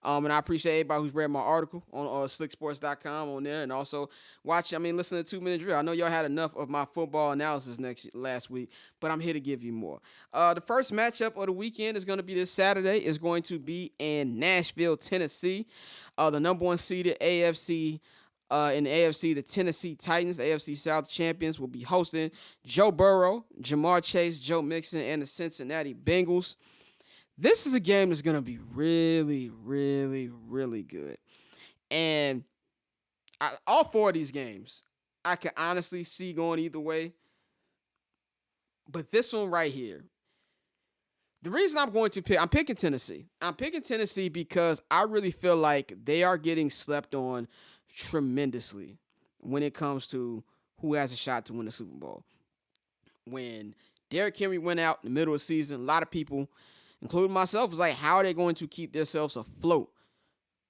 And I appreciate everybody who's read my article on slicksports.com on there. And also listen to 2 Minute Drill. I know y'all had enough of my football analysis last week, but I'm here to give you more. The first matchup of the weekend is going to be this Saturday. It's going to be in Nashville, Tennessee. The number 1 seeded AFC in the AFC, the Tennessee Titans, the AFC South champions, will be hosting Joe Burrow, Jamar Chase, Joe Mixon, and the Cincinnati Bengals. This is a game that's going to be really, really, really good. And all 4 of these games, I can honestly see going either way. But this one right here, the reason I'm picking Tennessee. I'm picking Tennessee because I really feel like they are getting slept on tremendously when it comes to who has a shot to win the Super Bowl. When Derrick Henry went out in the middle of the season, a lot of people, including myself, was like, how are they going to keep themselves afloat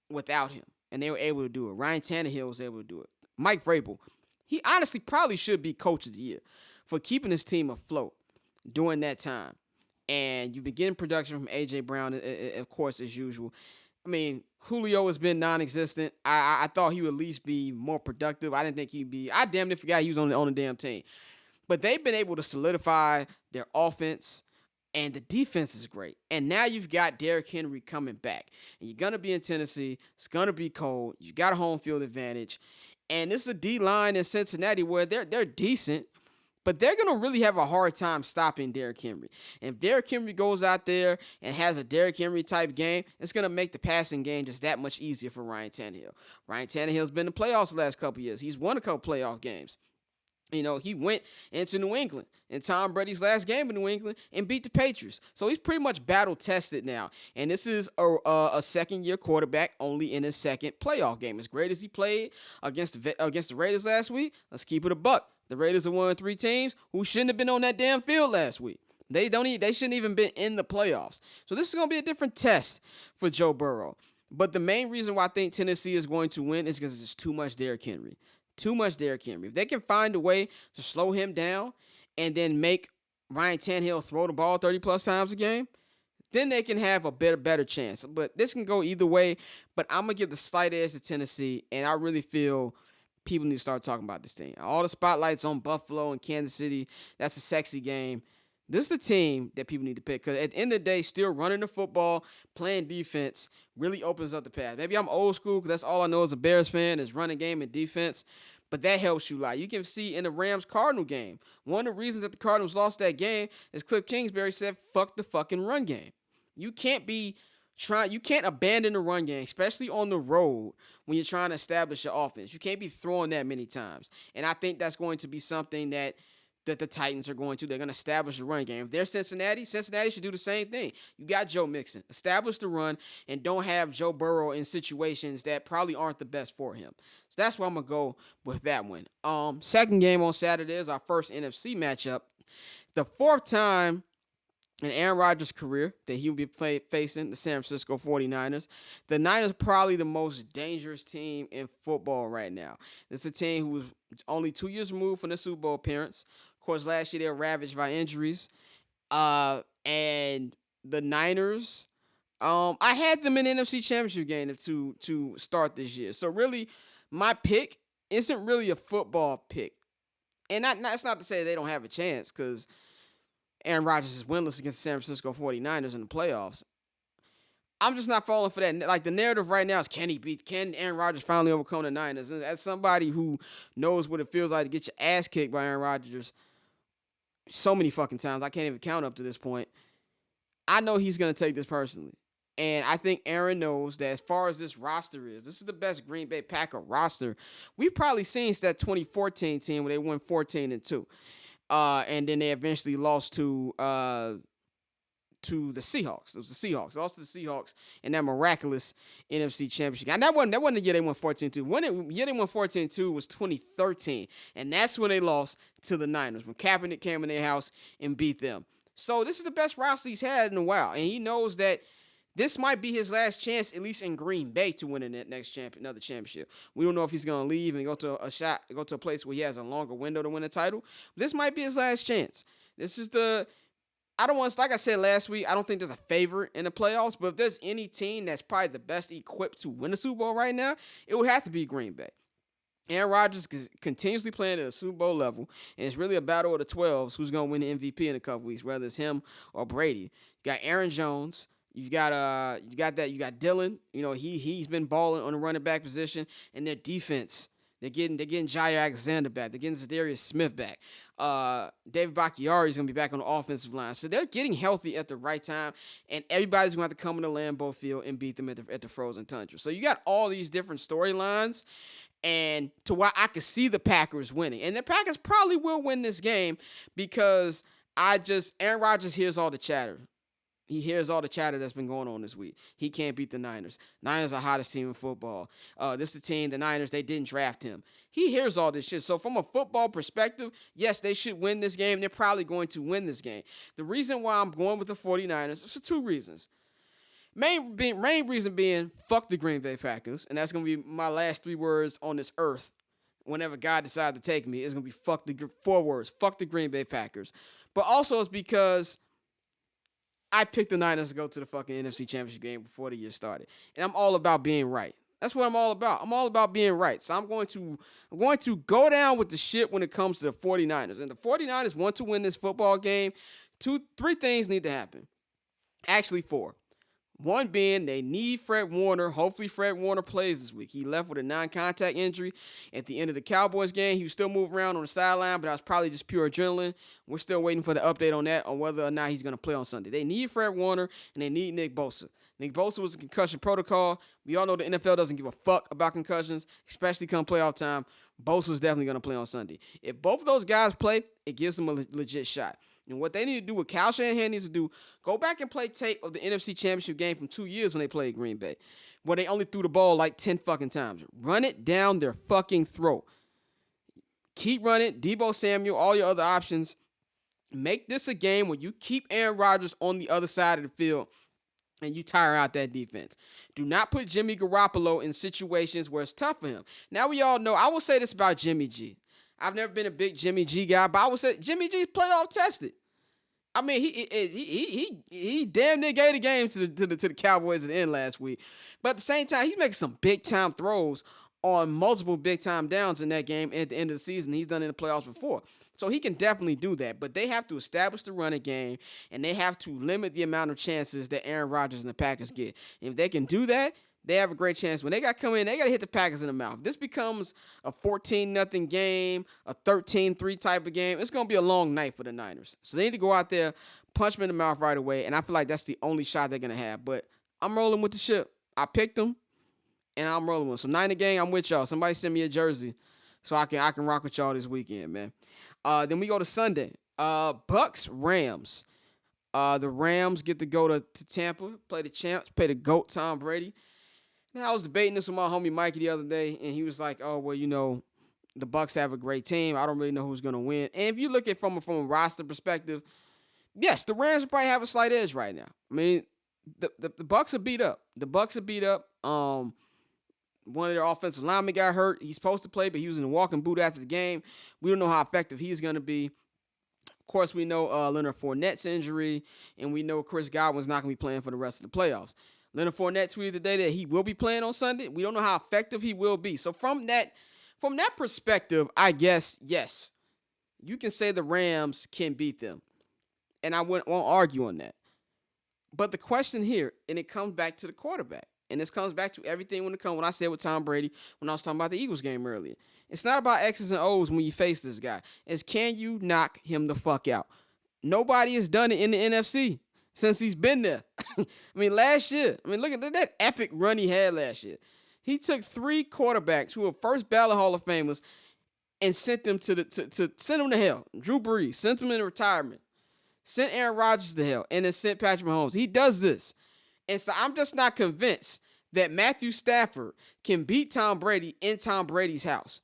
without him? And they were able to do it. Ryan Tannehill was able to do it. Mike Vrabel, he honestly probably should be coach of the year for keeping his team afloat during that time. And you've been getting production from A.J. Brown, of course, as usual. Julio has been non-existent. I thought he would at least be more productive. I didn't think he'd be. I damn near forgot he was on the damn team. But they've been able to solidify their offense. And the defense is great. And now you've got Derrick Henry coming back. And you're going to be in Tennessee. It's going to be cold. You got a home field advantage. And this is a D-line in Cincinnati where they're decent, but they're going to really have a hard time stopping Derrick Henry. And if Derrick Henry goes out there and has a Derrick Henry type game, it's going to make the passing game just that much easier for Ryan Tannehill. Ryan Tannehill's been in the playoffs the last couple years. He's won a couple playoff games. He went into New England in Tom Brady's last game in New England and beat the Patriots. So he's pretty much battle-tested now. And this is a second-year quarterback only in his second playoff game. As great as he played against the Raiders last week, let's keep it a buck. The Raiders are one of 3 teams who shouldn't have been on that damn field last week. They shouldn't even been in the playoffs. So this is going to be a different test for Joe Burrow. But the main reason why I think Tennessee is going to win is because it's too much Derrick Henry. Too much Derrick Henry. If they can find a way to slow him down and then make Ryan Tannehill throw the ball 30-plus times a game, then they can have a better chance. But this can go either way. But I'm going to give the slight edge to Tennessee, and I really feel people need to start talking about this team. All the spotlights on Buffalo and Kansas City, that's a sexy game. This is a team that people need to pick because at the end of the day, still running the football, playing defense really opens up the path. Maybe I'm old school because that's all I know as a Bears fan is running game and defense, but that helps you a lot. You can see in the Rams-Cardinal game, one of the reasons that the Cardinals lost that game is Cliff Kingsbury said, fuck the fucking run game. You can't abandon the run game, especially on the road when you're trying to establish your offense. You can't be throwing that many times. And I think that's going to be something that the Titans are going to. They're going to establish the run game. If they're Cincinnati should do the same thing. You got Joe Mixon. Establish the run and don't have Joe Burrow in situations that probably aren't the best for him. So that's where I'm going to go with that one. Second game on Saturday is our first NFC matchup. The fourth time in Aaron Rodgers' career that he will be facing the San Francisco 49ers. The Niners probably the most dangerous team in football right now. It's a team who was only 2 years removed from the Super Bowl appearance. Of course, last year they were ravaged by injuries. And the Niners, I had them in the NFC Championship game to start this year. So really, my pick isn't really a football pick. And that's not to say they don't have a chance because Aaron Rodgers is winless against the San Francisco 49ers in the playoffs. I'm just not falling for that. Like, the narrative right now is, can Aaron Rodgers finally overcome the Niners? And as somebody who knows what it feels like to get your ass kicked by Aaron Rodgers so many fucking times, I can't even count up to this point, I know he's going to take this personally. And I think Aaron knows that as far as this roster is, this is the best Green Bay Packer roster we've probably seen since that 2014 team where they won 14-2. And then they eventually lost to the Seahawks. It was the Seahawks. They lost to the Seahawks in that miraculous NFC Championship. And that wasn't the year they won 14-2. The year they won 14-2 was 2013. And that's when they lost to the Niners, when Kaepernick came in their house and beat them. So this is the best roster he's had in a while. And he knows that this might be his last chance, at least in Green Bay, to win another championship. We don't know if he's going to leave and go to a place where he has a longer window to win a title. This might be his last chance. This is like I said last week, I don't think there's a favorite in the playoffs, but if there's any team that's probably the best equipped to win a Super Bowl right now, it would have to be Green Bay. Aaron Rodgers is continuously playing at a Super Bowl level, and it's really a battle of the 12s who's going to win the MVP in a couple weeks, whether it's him or Brady. You got Aaron Jones. You got Dylan. You know, he's been balling on the running back position, and their defense. They're getting Jair Alexander back. They're getting Zadarius Smith back. David Bakhtiari is going to be back on the offensive line. So they're getting healthy at the right time, and everybody's going to have to come in the Lambeau Field and beat them at the frozen tundra. So you got all these different storylines, and to why I could see the Packers winning. And the Packers probably will win this game because Aaron Rodgers hears all the chatter. He hears all the chatter that's been going on this week. He can't beat the Niners. Niners are the hottest team in football. This is the team, the Niners, they didn't draft him. He hears all this shit. So from a football perspective, yes, they should win this game. They're probably going to win this game. The reason why I'm going with the 49ers is for two reasons. Main reason being, fuck the Green Bay Packers. And that's going to be my last 3 words on this earth. Whenever God decides to take me, it's going to be 4 words. Fuck the Green Bay Packers. But also it's because I picked the Niners to go to the fucking NFC Championship game before the year started. And I'm all about being right. That's what I'm all about. I'm all about being right. So I'm going to go down with the shit when it comes to the 49ers. And the 49ers want to win this football game. 3 things need to happen. Actually 4. One being they need Fred Warner. Hopefully Fred Warner plays this week. He left with a non-contact injury at the end of the Cowboys game. He was still moving around on the sideline, but that was probably just pure adrenaline. We're still waiting for the update on that, on whether or not he's going to play on Sunday. They need Fred Warner, and they need Nick Bosa. Nick Bosa was a concussion protocol. We all know the NFL doesn't give a fuck about concussions, especially come playoff time. Bosa's definitely going to play on Sunday. If both of those guys play, it gives them a legit shot. And what they need to do, what Kyle Shanahan needs to do, go back and play tape of the NFC Championship game from 2 years when they played Green Bay, where they only threw the ball like 10 fucking times. Run it down their fucking throat. Keep running. Deebo Samuel, all your other options. Make this a game where you keep Aaron Rodgers on the other side of the field and you tire out that defense. Do not put Jimmy Garoppolo in situations where it's tough for him. Now we all know, I will say this about Jimmy G. I've never been a big Jimmy G guy, but I would say Jimmy G's playoff tested. I mean, he damn near gave the game to the Cowboys at the end last week. But at the same time, he's making some big time throws on multiple big time downs in that game at the end of the season. He's done in the playoffs before. So he can definitely do that. But they have to establish the running game, and they have to limit the amount of chances that Aaron Rodgers and the Packers get. And if they can do that, they have a great chance. When they got to come in, they got to hit the Packers in the mouth. If this becomes a 14-0 game, a 13-3 type of game, it's going to be a long night for the Niners. So they need to go out there, punch them in the mouth right away, and I feel like that's the only shot they're going to have. But I'm rolling with the ship. I picked them, and I'm rolling with them. So Niner gang, I'm with y'all. Somebody send me a jersey so I can rock with y'all this weekend, man. Then we go to Sunday. Bucks, Rams. The Rams get to go to Tampa, play the champs, play the GOAT, Tom Brady. Now, I was debating this with my homie Mikey the other day, and he was like, oh, well, you know, the Bucks have a great team. I don't really know who's going to win. And if you look at it from a roster perspective, yes, the Rams probably have a slight edge right now. I mean, the Bucks are beat up. The Bucks are beat up. One of their offensive linemen got hurt. He's supposed to play, but he was in a walking boot after the game. We don't know how effective he's going to be. Of course, we know Leonard Fournette's injury, and we know Chris Godwin's not going to be playing for the rest of the playoffs. Leonard Fournette tweeted today that he will be playing on Sunday. We don't know how effective he will be. So from that perspective, I guess, yes, you can say the Rams can beat them. And I won't argue on that. But the question here, and it comes back to the quarterback. And this comes back to everything when I said with Tom Brady when I was talking about the Eagles game earlier. It's not about X's and O's when you face this guy. It's can you knock him the fuck out? Nobody has done it in the NFC since he's been there. I mean, last year. I mean, look at that epic run he had last year. He took 3 quarterbacks who were first ballot Hall of Famers and sent them to send them to hell. Drew Brees sent him into retirement. Sent Aaron Rodgers to hell, and then sent Patrick Mahomes. He does this. And so I'm just not convinced that Matthew Stafford can beat Tom Brady in Tom Brady's house.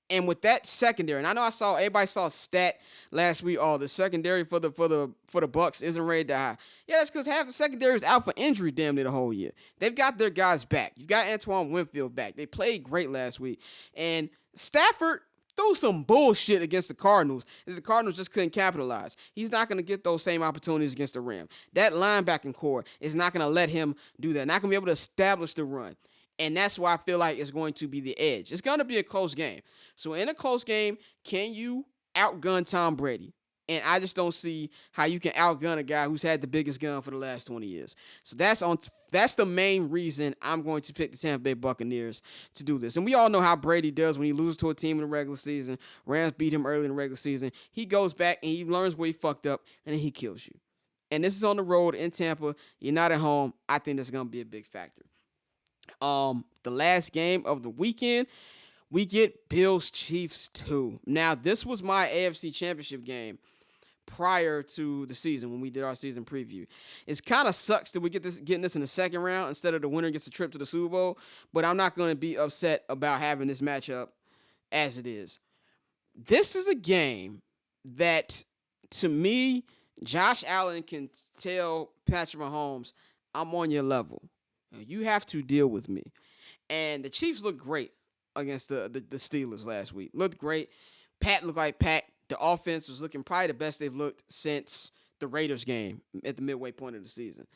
And with that secondary, and I know everybody saw a stat last week, the secondary for the Bucks isn't rated that high. Yeah, that's because half the secondary is out for injury damn near the whole year. They've got their guys back. You got Antoine Winfield back. They played great last week. And Stafford threw some bullshit against the Cardinals, and the Cardinals just couldn't capitalize. He's not going to get those same opportunities against the Rams. That linebacking core is not going to let him do that. Not going to be able to establish the run. And that's why I feel like it's going to be the edge. It's going to be a close game. So in a close game, can you outgun Tom Brady? And I just don't see how you can outgun a guy who's had the biggest gun for the last 20 years. So that's the main reason I'm going to pick the Tampa Bay Buccaneers to do this. And we all know how Brady does when he loses to a team in the regular season. Rams beat him early in the regular season. He goes back and he learns where he fucked up, and then he kills you. And this is on the road in Tampa. You're not at home. I think that's going to be a big factor. The last game of the weekend, we get Bills-Chiefs 2. Now, this was my AFC Championship game prior to the season when we did our season preview. It kind of sucks that we getting this in the second round instead of the winner gets a trip to the Super Bowl, but I'm not going to be upset about having this matchup as it is. This is a game that, to me, Josh Allen can tell Patrick Mahomes, I'm on your level. You have to deal with me. And the Chiefs looked great against the Steelers last week. Looked great. Pat looked like Pat. The offense was looking probably the best they've looked since the Raiders game at the midway point of the season.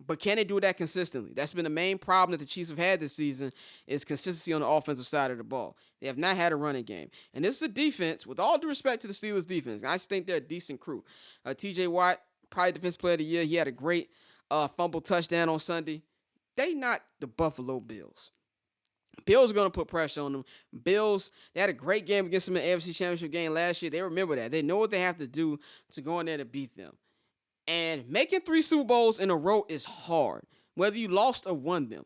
But can they do that consistently? That's been the main problem that the Chiefs have had this season is consistency on the offensive side of the ball. They have not had a running game. And this is a defense, with all due respect to the Steelers defense, I just think they're a decent crew. TJ Watt, probably Defensive Player of the Year. He had a great fumble touchdown on Sunday. They not the Buffalo Bills. Bills are going to put pressure on them. Bills, they had a great game against them in the AFC Championship game last year. They remember that. They know what they have to do to go in there to beat them. And making 3 Super Bowls in a row is hard, whether you lost or won them.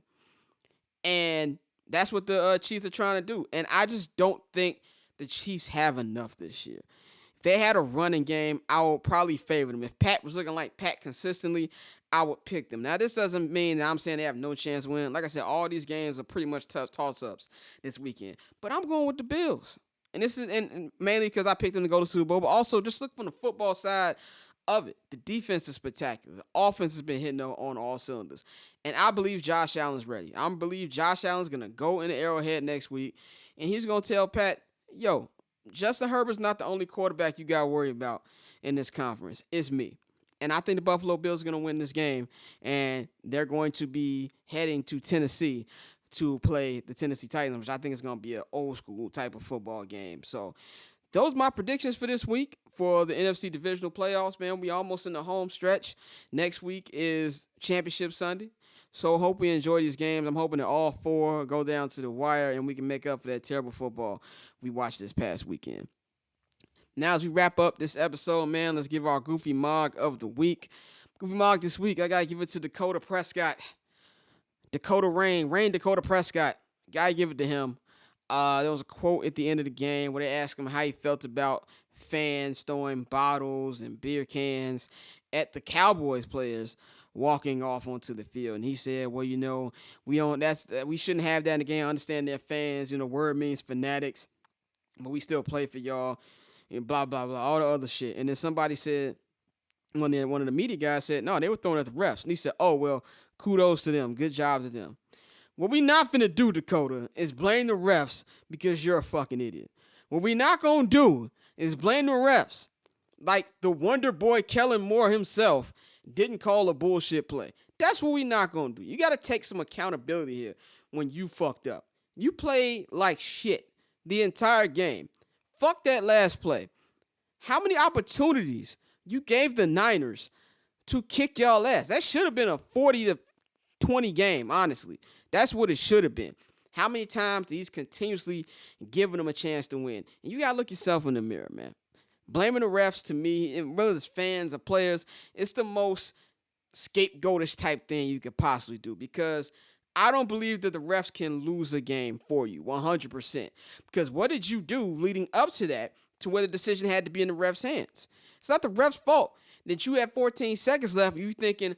And that's what the Chiefs are trying to do. And I just don't think the Chiefs have enough this year. If they had a running game, I would probably favor them. If Pat was looking like Pat consistently, I would pick them. Now, this doesn't mean that I'm saying they have no chance to win. Like I said, all these games are pretty much tough toss-ups this weekend. But I'm going with the Bills. And this is and mainly because I picked them to go to the Super Bowl, but also just look from the football side of it. The defense is spectacular. The offense has been hitting on all cylinders. And I believe Josh Allen's ready. I believe Josh Allen's going to go in the Arrowhead next week, and he's going to tell Pat, yo, Justin Herbert's not the only quarterback you got to worry about in this conference. It's me. And I think the Buffalo Bills are going to win this game, and they're going to be heading to Tennessee to play the Tennessee Titans, which I think is going to be an old-school type of football game. So those are my predictions for this week for the NFC Divisional playoffs, man. We almost in the home stretch. Next week is Championship Sunday. So hope we enjoy these games. I'm hoping that all four go down to the wire and we can make up for that terrible football we watched this past weekend. Now, as we wrap up this episode, man, let's give our Goofy Mog of the week. Goofy Mog this week, I got to give it to Dakota Prescott. Rain Dakota Prescott. Got to give it to him. There was a quote at the end of the game where they asked him how he felt about fans throwing bottles and beer cans at the Cowboys players walking off onto the field. And he said, well, you know, we shouldn't have that in the game. I understand they're fans. You know, word means fanatics, but we still play for y'all. And blah, blah, blah, all the other shit. And then somebody said, one of the media guys said, no, they were throwing at the refs. And he said, oh, well, kudos to them. Good job to them. What we not finna do, Dakota, is blame the refs because you're a fucking idiot. What we not gonna do is blame the refs like the wonder boy Kellen Moore himself didn't call a bullshit play. That's what we not gonna do. You gotta take some accountability here when you fucked up. You played like shit the entire game. Fuck that last play. How many opportunities you gave the Niners to kick y'all ass? That should have been a 40-20 game, honestly. That's what it should have been. How many times he's continuously giving them a chance to win? And you got to look yourself in the mirror, man. Blaming the refs, to me, and whether it's fans or players, it's the most scapegoatish type thing you could possibly do, because I don't believe that the refs can lose a game for you 100%. Because what did you do leading up to that to where the decision had to be in the refs' hands? It's not the refs' fault that you had 14 seconds left and you thinking,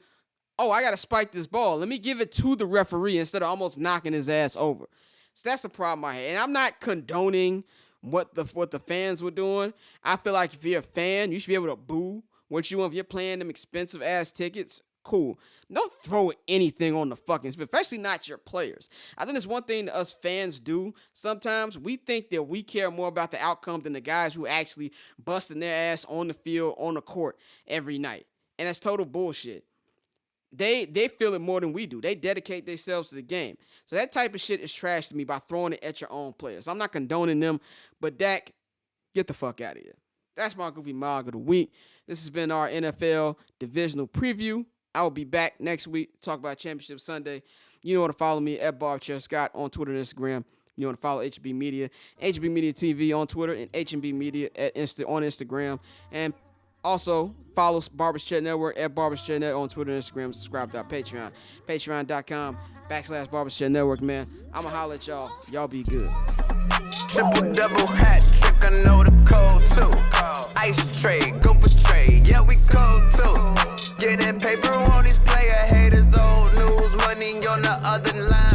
oh, I got to spike this ball. Let me give it to the referee instead of almost knocking his ass over. So that's the problem I had. And I'm not condoning what the fans were doing. I feel like if you're a fan, you should be able to boo what you want. If you're playing them expensive-ass tickets, cool. Don't throw anything on the fucking, especially not your players. I think it's one thing that us fans do. Sometimes we think that we care more about the outcome than the guys who actually busting their ass on the field, on the court every night. And that's total bullshit. They feel it more than we do. They dedicate themselves to the game. So that type of shit is trash to me by throwing it at your own players. I'm not condoning them, but Dak, get the fuck out of here. That's my Goofy Mog of the week. This has been our NFL Divisional Preview. I will be back next week to talk about Championship Sunday. You know how to follow me at BarbChairScott on Twitter and Instagram. You want to follow HNB Media, HNB Media TV on Twitter, and HNB Media on Instagram. And also, follow Barber's Chair Network at Barber's Chair Net on Twitter and Instagram. Subscribe to our Patreon. Patreon.com/Barber's Chair Network, man. I'ma holler at y'all. Y'all be good. Triple-double hat trick, I know the code too. Ice trade, go for trade, yeah, we cold too. Getting paper on these player haters, old news, money on the other line.